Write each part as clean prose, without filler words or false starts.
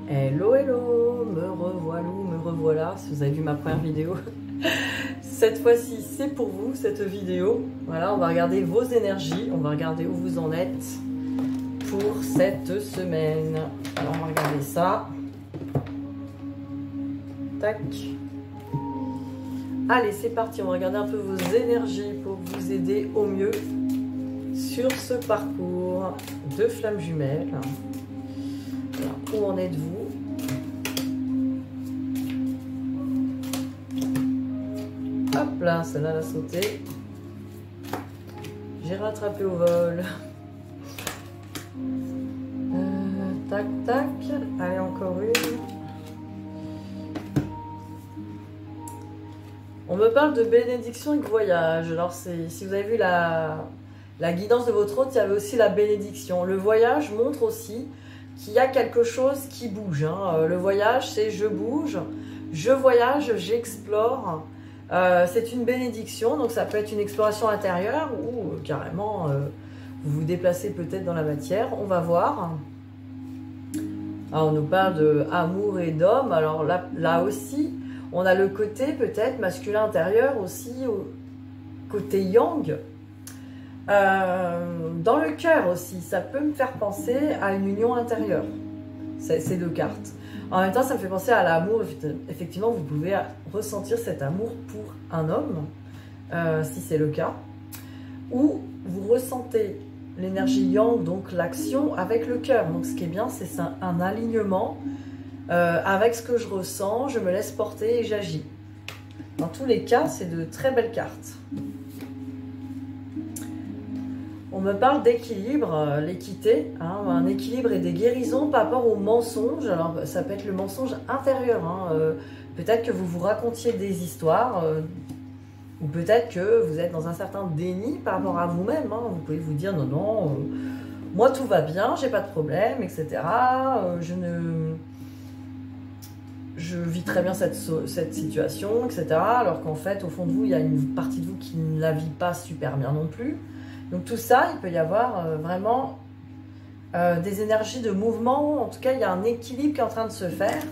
Hello, hello, me revoilà, si vous avez vu ma première vidéo. Cette fois-ci, c'est pour vous, cette vidéo. Voilà, on va regarder vos énergies, on va regarder où vous en êtes pour cette semaine. Alors, on va regarder ça. Tac. Allez, c'est parti, on va regarder un peu vos énergies pour vous aider au mieux sur ce parcours de flammes jumelles. Alors, où en êtes-vous? Hop là, celle-là elle a sauté. J'ai rattrapé au vol. Tac, tac. Allez, encore une. On me parle de bénédiction et de voyage. Alors, si vous avez vu la guidance de votre hôte, il y avait aussi la bénédiction. Le voyage montre aussi qu'il y a quelque chose qui bouge. Hein. Le voyage, c'est je bouge, je voyage, j'explore. C'est une bénédiction, donc ça peut être une exploration intérieure ou carrément vous vous déplacez peut-être dans la matière. On va voir. Alors, on nous parle de amour et d'homme. Alors là aussi, on a le côté peut-être masculin intérieur aussi, côté yang. Dans le cœur aussi, ça peut me faire penser à une union intérieure, ces deux cartes. En même temps, ça me fait penser à l'amour. Effectivement, vous pouvez ressentir cet amour pour un homme, si c'est le cas. Ou vous ressentez l'énergie yang, donc l'action, avec le cœur. Donc ce qui est bien, c'est un alignement avec ce que je ressens, je me laisse porter et j'agis. Dans tous les cas, c'est de très belles cartes. On me parle d'équilibre, l'équité, hein, un équilibre et des guérisons par rapport au mensonge. Alors, ça peut être le mensonge intérieur. Hein, peut-être que vous vous racontiez des histoires, ou peut-être que vous êtes dans un certain déni par rapport à vous-même. Hein. Vous pouvez vous dire non, non, moi tout va bien, j'ai pas de problème, etc. Je vis très bien cette situation, etc. Alors qu'en fait, au fond de vous, il y a une partie de vous qui ne la vit pas super bien non plus. Donc tout ça, il peut y avoir vraiment des énergies de mouvement. En tout cas, il y a un équilibre qui est en train de se faire.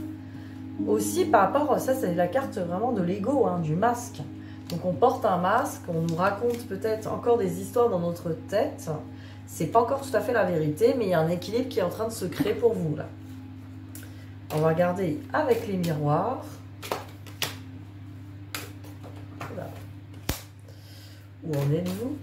Aussi, par rapport à ça, c'est la carte vraiment de l'ego, hein, du masque. Donc on porte un masque, on nous raconte peut-être encore des histoires dans notre tête. C'est pas encore tout à fait la vérité, mais il y a un équilibre qui est en train de se créer pour vous, là. On va regarder avec les miroirs. Voilà. Où en êtes-vous ?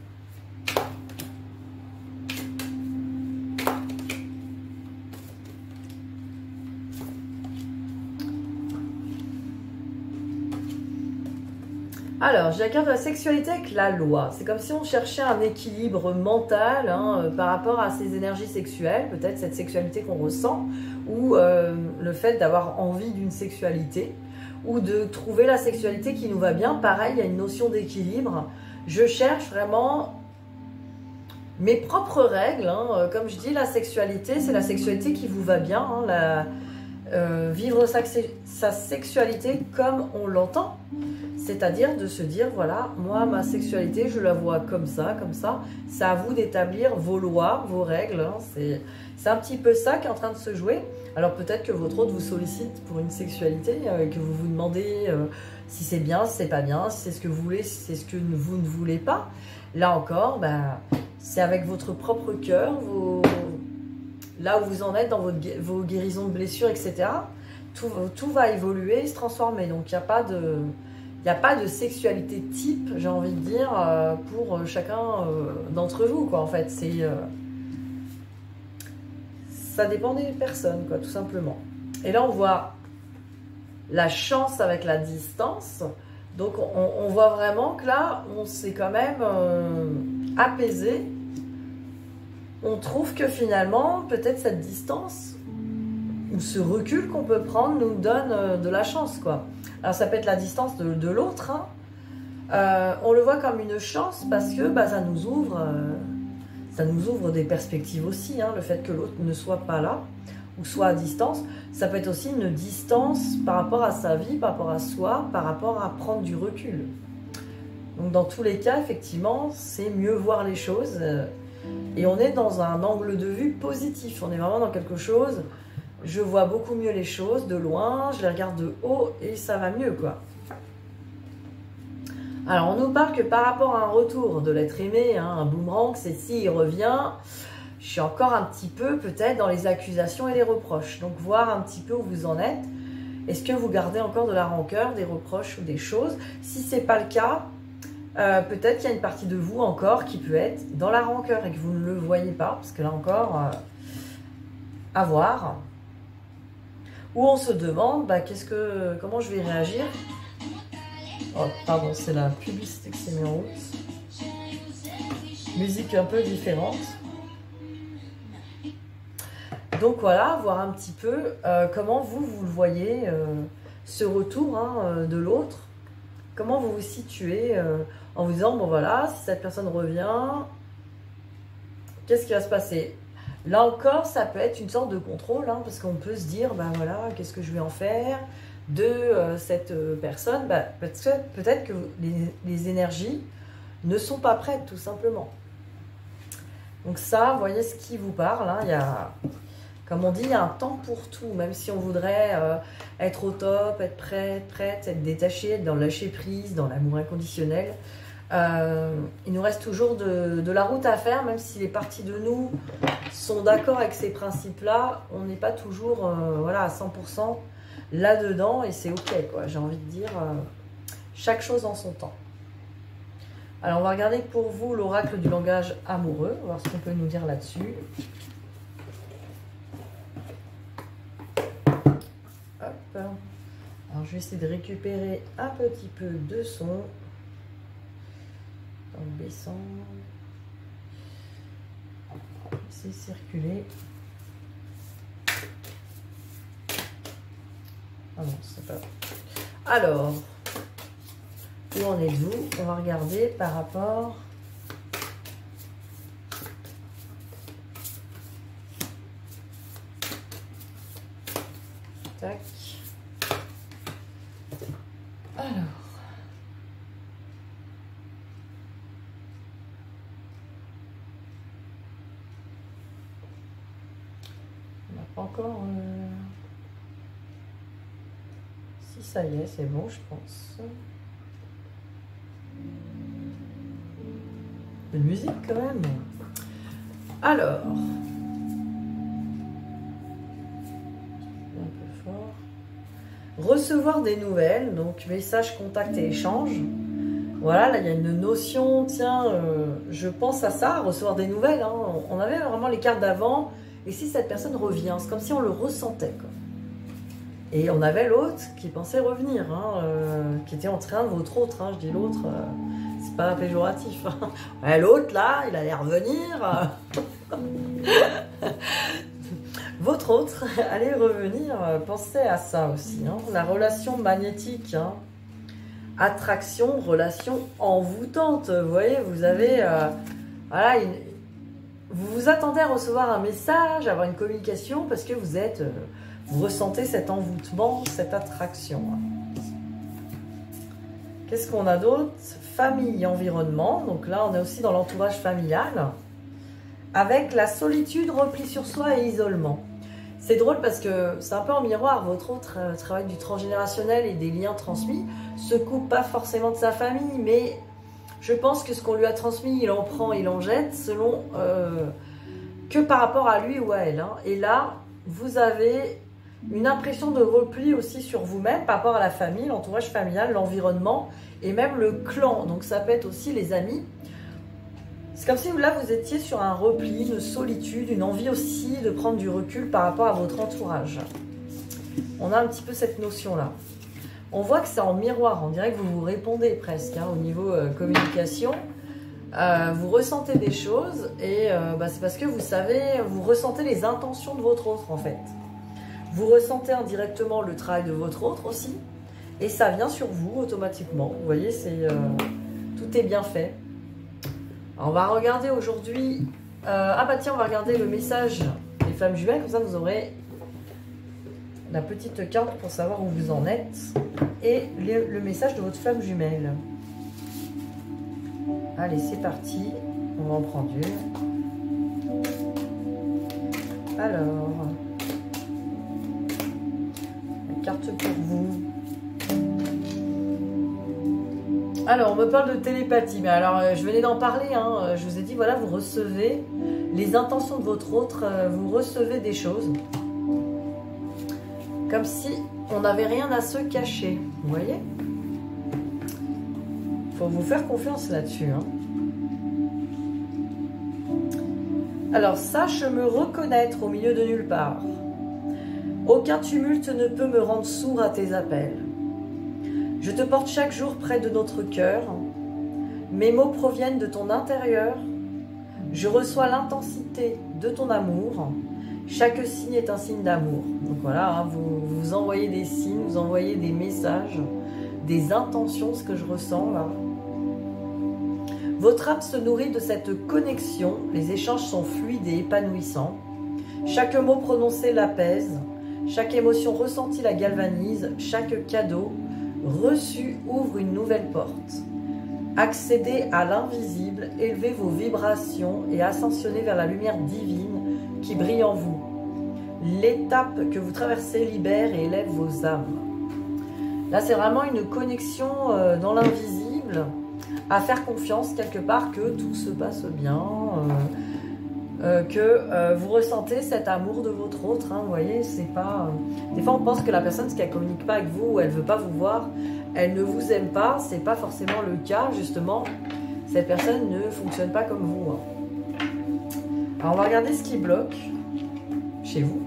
Alors, j'ai la carte de la sexualité avec la loi. C'est comme si on cherchait un équilibre mental hein, par rapport à ces énergies sexuelles, peut-être cette sexualité qu'on ressent, ou le fait d'avoir envie d'une sexualité, ou de trouver la sexualité qui nous va bien. Pareil, il y a une notion d'équilibre. Je cherche vraiment mes propres règles. Hein. Comme je dis, la sexualité, c'est la sexualité qui vous va bien. Hein, vivre sa sexualité comme on l'entend. C'est-à-dire de se dire, voilà, moi, ma sexualité, je la vois comme ça, comme ça. C'est à vous d'établir vos lois, vos règles. Hein. C'est un petit peu ça qui est en train de se jouer. Alors peut-être que votre hôte vous sollicite pour une sexualité, que vous vous demandez si c'est bien, si c'est pas bien, si c'est ce que vous voulez, si c'est ce que vous ne voulez pas. Là encore, ben, c'est avec votre propre cœur, là où vous en êtes dans vos guérisons de blessures, etc. Tout va évoluer, se transformer. Donc il n'y a pas de... Il n'y a pas de sexualité type, j'ai envie de dire, pour chacun d'entre vous, quoi, en fait. Ça dépend des personnes, quoi, tout simplement. Et là, on voit la chance avec la distance. Donc, on voit vraiment que là, on s'est quand même apaisé. On trouve que finalement, peut-être cette distance ou ce recul qu'on peut prendre nous donne de la chance, quoi. Alors ça peut être la distance de l'autre, hein. On le voit comme une chance parce que bah, ça nous ouvre des perspectives aussi, hein, le fait que l'autre ne soit pas là ou soit à distance. Ça peut être aussi une distance par rapport à sa vie, par rapport à soi, par rapport à prendre du recul. Donc dans tous les cas, effectivement, c'est mieux voir les choses et on est dans un angle de vue positif. On est vraiment dans quelque chose je vois beaucoup mieux les choses de loin, je les regarde de haut et ça va mieux, quoi. Alors, on nous parle que par rapport à un retour de l'être aimé, hein, un boomerang, c'est s'il revient, je suis encore un petit peu peut-être dans les accusations et les reproches. Donc, voir un petit peu où vous en êtes. Est-ce que vous gardez encore de la rancœur, des reproches ou des choses? Si ce n'est pas le cas, peut-être qu'il y a une partie de vous encore qui peut être dans la rancœur et que vous ne le voyez pas, parce que là encore, à voir. Ou on se demande, bah, comment je vais réagir? Oh, pardon, c'est la publicité qui s'est mise en route. Musique un peu différente. Donc voilà, voir un petit peu comment vous le voyez, ce retour, hein, de l'autre. Comment vous vous situez en vous disant, bon voilà, si cette personne revient, qu'est-ce qui va se passer? Là encore, ça peut être une sorte de contrôle, hein, parce qu'on peut se dire, ben voilà, qu'est-ce que je vais en faire de cette personne? Ben, peut-être que les énergies ne sont pas prêtes, tout simplement. Donc ça, vous voyez ce qui vous parle, hein, il y a... Comme on dit, il y a un temps pour tout, même si on voudrait être au top, être prête, être détaché, être dans le lâcher prise, dans l'amour inconditionnel. Il nous reste toujours de la route à faire, même si les parties de nous sont d'accord avec ces principes-là, on n'est pas toujours voilà, à 100% là-dedans et c'est ok, quoi. J'ai envie de dire, chaque chose en son temps. Alors, on va regarder pour vous l'oracle du langage amoureux, on va voir ce qu'on peut nous dire là-dessus. Alors, je vais essayer de récupérer un petit peu de son en baissant. C'est circuler. Ah non, c'est pas. Alors, où en êtes-vous? On va regarder par rapport. Tac. Alors. On n'a pas encore... Si ça y est, c'est bon, je pense. De musique quand même. Alors. Recevoir des nouvelles, donc message, contact et échange. Voilà, là il y a une notion, tiens, je pense à ça, recevoir des nouvelles. Hein. On avait vraiment les cartes d'avant, et si cette personne revient, c'est comme si on le ressentait, quoi. Et on avait l'autre qui pensait revenir, hein, qui était en train de votre autre, hein, je dis l'autre, c'est pas péjoratif. Hein. Ouais, l'autre là, il allait revenir. Votre autre, allez revenir, pensez à ça aussi. Hein. La relation magnétique, hein. Attraction, relation envoûtante. Vous voyez, vous avez... voilà, vous vous attendez à recevoir un message, à avoir une communication, parce que vous êtes... vous ressentez cet envoûtement, cette attraction. Hein. Qu'est-ce qu'on a d'autre? Famille, environnement. Donc là, on est aussi dans l'entourage familial. Avec la solitude, repli sur soi et isolement. C'est drôle parce que c'est un peu en miroir. Votre autre travail du transgénérationnel et des liens transmis se coupe pas forcément de sa famille, mais je pense que ce qu'on lui a transmis, il en prend, il en jette, selon que par rapport à lui ou à elle. Hein. Et là, vous avez une impression de repli aussi sur vous-même par rapport à la famille, l'entourage familial, l'environnement et même le clan. Donc ça peut être aussi les amis. C'est comme si là, vous étiez sur un repli, une solitude, une envie aussi de prendre du recul par rapport à votre entourage. On a un petit peu cette notion-là. On voit que c'est en miroir, on dirait que vous vous répondez presque, hein, au niveau communication. Vous ressentez des choses et bah, c'est parce que vous savez, vous ressentez les intentions de votre autre en fait. Vous ressentez indirectement le travail de votre autre aussi et ça vient sur vous automatiquement. Vous voyez, tout est bien fait. Alors, on va regarder aujourd'hui... ah bah tiens, on va regarder le message des flammes jumelles. Comme ça, vous aurez la petite carte pour savoir où vous en êtes. Et le message de votre flamme jumelle. Allez, c'est parti. On va en prendre une. Alors... carte pour vous. Alors, on me parle de télépathie. Mais alors, je venais d'en parler. Hein. Je vous ai dit, voilà, vous recevez les intentions de votre autre. Vous recevez des choses. Comme si on n'avait rien à se cacher. Vous voyez? Il faut vous faire confiance là-dessus. Hein. Alors, sache me reconnaître au milieu de nulle part. Aucun tumulte ne peut me rendre sourd à tes appels. Je te porte chaque jour près de notre cœur. Mes mots proviennent de ton intérieur. Je reçois l'intensité de ton amour. Chaque signe est un signe d'amour. Donc voilà, hein, vous envoyez des signes, vous envoyez des messages, des intentions, ce que je ressens là. Votre âme se nourrit de cette connexion. Les échanges sont fluides et épanouissants. Chaque mot prononcé l'apaise. Chaque émotion ressentie la galvanise. Chaque cadeau reçu ouvre une nouvelle porte. Accédez à l'invisible, élevez vos vibrations et ascensionnez vers la lumière divine qui brille en vous. L'étape que vous traversez libère et élève vos âmes. Là, c'est vraiment une connexion dans l'invisible, à faire confiance quelque part que tout se passe bien, que vous ressentez cet amour de votre autre. Hein, vous voyez, c'est pas. Des fois, on pense que la personne, si elle communique pas avec vous, ou elle veut pas vous voir, elle ne vous aime pas. C'est pas forcément le cas, justement. Cette personne ne fonctionne pas comme vous. Hein. Alors, on va regarder ce qui bloque chez vous.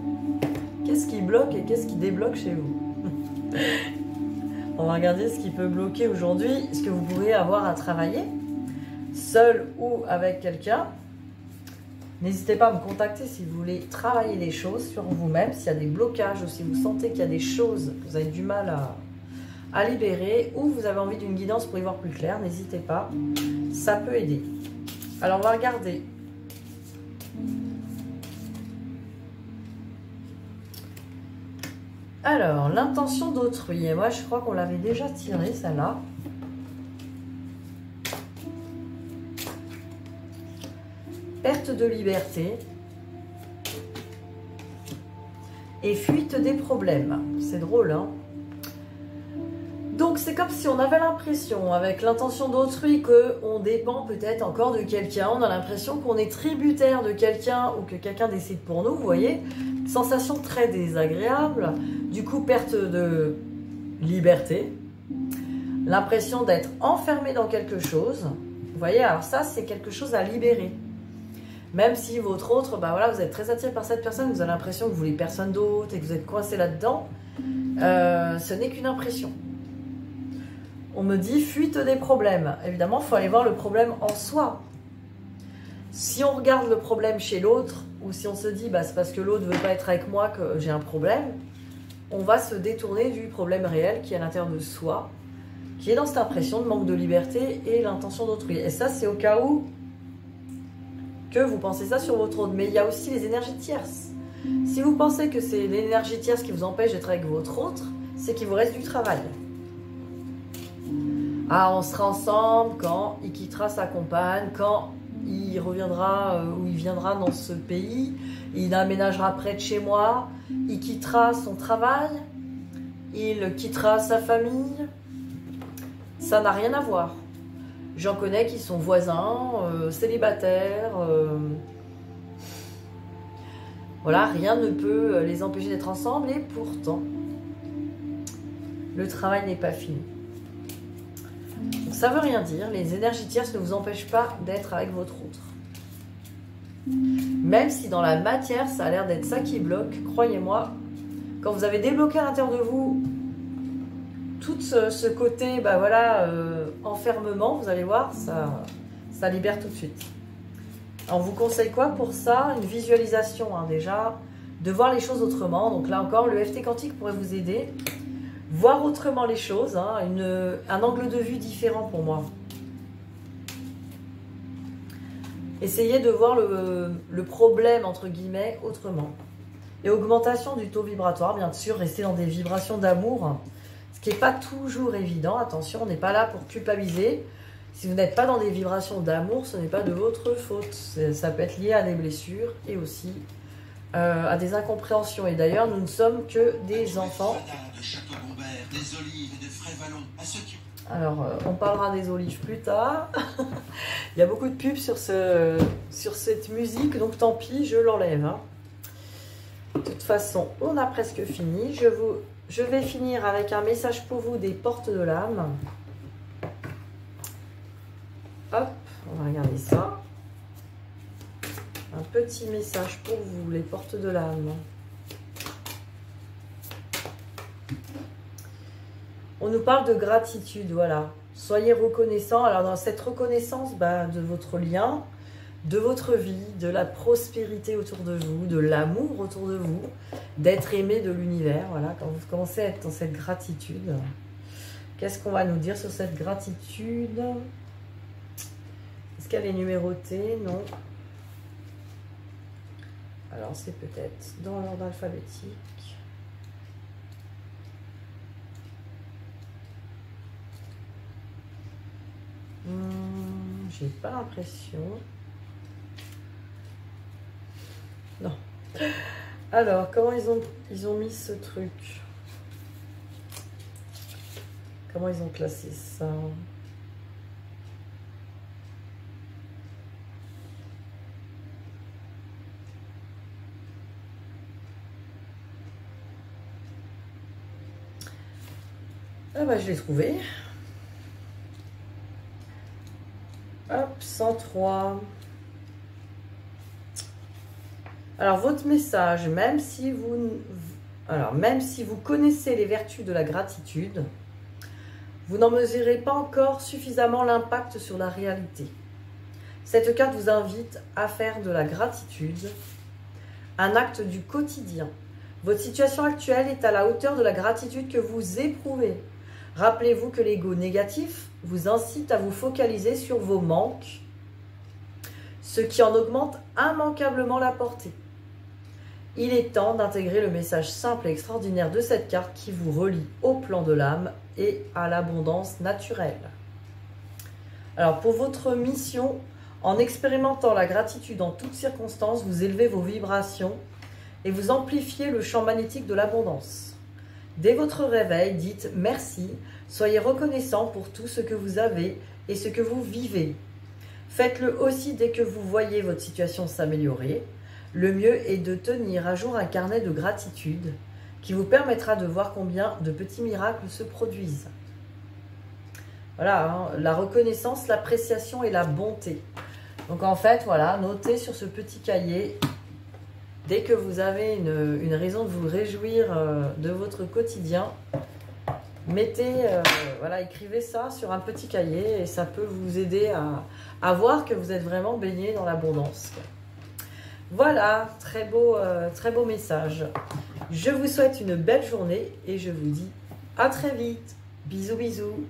Qu'est-ce qui bloque et qu'est-ce qui débloque chez vous? On va regarder ce qui peut bloquer aujourd'hui, ce que vous pourrez avoir à travailler, seul ou avec quelqu'un. N'hésitez pas à me contacter si vous voulez travailler les choses sur vous-même, s'il y a des blocages ou si vous sentez qu'il y a des choses que vous avez du mal à libérer ou vous avez envie d'une guidance pour y voir plus clair, n'hésitez pas, ça peut aider. Alors on va regarder. Alors, l'intention d'autrui, et moi je crois qu'on l'avait déjà tirée celle-là. Perte de liberté et fuite des problèmes. C'est drôle, hein? Donc c'est comme si on avait l'impression, avec l'intention d'autrui, qu'on dépend peut-être encore de quelqu'un. On a l'impression qu'on est tributaire de quelqu'un ou que quelqu'un décide pour nous, vous voyez? Sensation très désagréable. Du coup, perte de liberté. L'impression d'être enfermé dans quelque chose. Vous voyez, alors ça, c'est quelque chose à libérer. Même si votre autre, bah voilà, vous êtes très attiré par cette personne, vous avez l'impression que vous voulez personne d'autre et que vous êtes coincé là-dedans, ce n'est qu'une impression. On me dit fuite des problèmes. Évidemment, il faut aller voir le problème en soi. Si on regarde le problème chez l'autre, ou si on se dit bah, c'est parce que l'autre ne veut pas être avec moi que j'ai un problème, on va se détourner du problème réel qui est à l'intérieur de soi, qui est dans cette impression de manque de liberté et l'intention d'autrui. Et ça, c'est au cas où que vous pensez ça sur votre autre. Mais il y a aussi les énergies tierces. Si vous pensez que c'est l'énergie tierce qui vous empêche d'être avec votre autre, c'est qu'il vous reste du travail. Ah, on sera ensemble quand il quittera sa compagne, quand il reviendra ou il viendra dans ce pays, il aménagera près de chez moi, il quittera son travail, il quittera sa famille. Ça n'a rien à voir. J'en connais qui sont voisins, célibataires. Voilà, rien ne peut les empêcher d'être ensemble et pourtant, le travail n'est pas fini. Donc, ça ne veut rien dire. Les énergies tierces ne vous empêchent pas d'être avec votre autre. Même si dans la matière, ça a l'air d'être ça qui bloque, croyez-moi, quand vous avez débloqué à l'intérieur de vous tout ce côté bah voilà, enfermement, vous allez voir, ça libère tout de suite. Alors, on vous conseille quoi pour ça? Une visualisation hein, déjà, de voir les choses autrement. Donc là encore, le FT quantique pourrait vous aider. Voir autrement les choses, hein, un angle de vue différent pour moi. Essayez de voir le problème, entre guillemets, autrement. Et augmentation du taux vibratoire, bien sûr, rester dans des vibrations d'amour, ce qui n'est pas toujours évident. Attention, on n'est pas là pour culpabiliser. Si vous n'êtes pas dans des vibrations d'amour, ce n'est pas de votre faute. Ça peut être lié à des blessures et aussi à des incompréhensions. Et d'ailleurs, nous ne sommes que des enfants. Alors, on parlera des olives plus tard. Il y a beaucoup de pubs sur cette musique, donc tant pis, je l'enlève. Hein. De toute façon, on a presque fini. Je vais finir avec un message pour vous des portes de l'âme. Hop, on va regarder ça. Un petit message pour vous, les portes de l'âme. On nous parle de gratitude, voilà. Soyez reconnaissants. Alors, dans cette reconnaissance de votre lien, de votre vie, de la prospérité autour de vous, de l'amour autour de vous, d'être aimé de l'univers, voilà. Quand vous commencez à être dans cette gratitude, qu'est-ce qu'on va nous dire sur cette gratitude? Est-ce qu'elle est numérotée? Non. Alors, c'est peut-être dans l'ordre alphabétique. J'ai pas l'impression. Non. Alors, comment ils ont mis ce truc? Comment ils ont classé ça? Ah bah, je l'ai trouvé. Hop, 103. Alors, votre message, même si vous connaissez les vertus de la gratitude, vous n'en mesurez pas encore suffisamment l'impact sur la réalité. Cette carte vous invite à faire de la gratitude un acte du quotidien. Votre situation actuelle est à la hauteur de la gratitude que vous éprouvez. Rappelez-vous que l'ego négatif vous incite à vous focaliser sur vos manques, ce qui en augmente immanquablement la portée. Il est temps d'intégrer le message simple et extraordinaire de cette carte qui vous relie au plan de l'âme et à l'abondance naturelle. Alors pour votre mission, en expérimentant la gratitude en toutes circonstances, vous élevez vos vibrations et vous amplifiez le champ magnétique de l'abondance. Dès votre réveil, dites merci, soyez reconnaissant pour tout ce que vous avez et ce que vous vivez. Faites-le aussi dès que vous voyez votre situation s'améliorer. Le mieux est de tenir à jour un carnet de gratitude qui vous permettra de voir combien de petits miracles se produisent. Voilà, hein, la reconnaissance, l'appréciation et la bonté. Donc en fait, voilà, notez sur ce petit cahier. Dès que vous avez une raison de vous réjouir de votre quotidien, écrivez ça sur un petit cahier et ça peut vous aider à voir que vous êtes vraiment baigné dans l'abondance. Voilà, très beau message. Je vous souhaite une belle journée et je vous dis à très vite. Bisous, bisous.